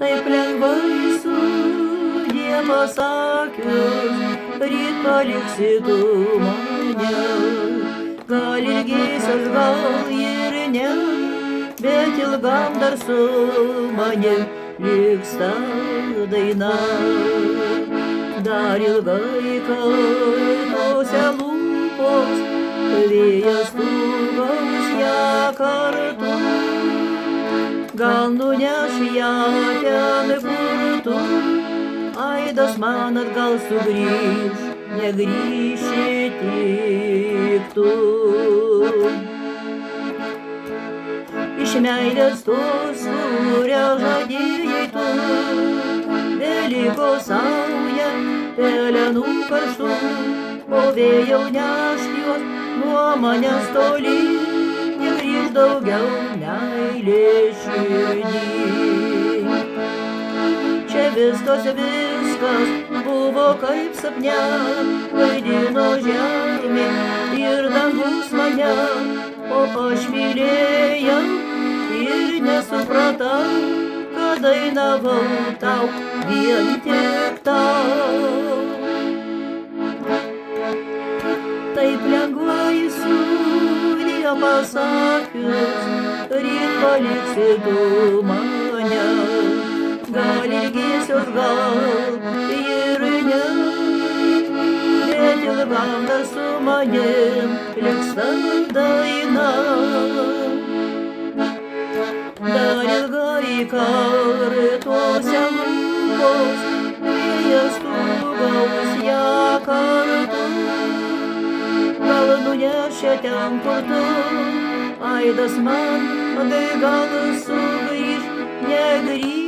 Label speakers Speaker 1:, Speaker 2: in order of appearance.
Speaker 1: taip lengvai sudie pasakius, ryt paliksi tu mane. Gal ilgėsies, gal ir ne, bet ilgam dar su manim liks ta daina. Dar ilgai kartose lūpos, vėjas stūgaus ją kartu. Gal nuneš ją ten, kur tu, aidas man atgal sugrįž, negrįši tik tu. Iš meilės tos, kurią žadėjai tu, beliko sauja pelenų karštų, o vėjau nešk juos nuo manęs toli, negrįž daugiau meilės širdį. Čia viskas buvo kaip sapne, vaidino žemė ir dangus mane, o aš mylėjau ir nesupratau, kad dainavau tau vien tik tau. Taip lengvai sudie pasakius, ryt paliksi tu mane. Gal ilgėsiuos, gal ir ne, bet ilgam dar su manim liks ta daina. Dar ilgai kartuose lūpos, vėjas stūgaus ją kartu. Gal nunešia ten, kur tu, aidas man, tai gal sugrįž, negrįž.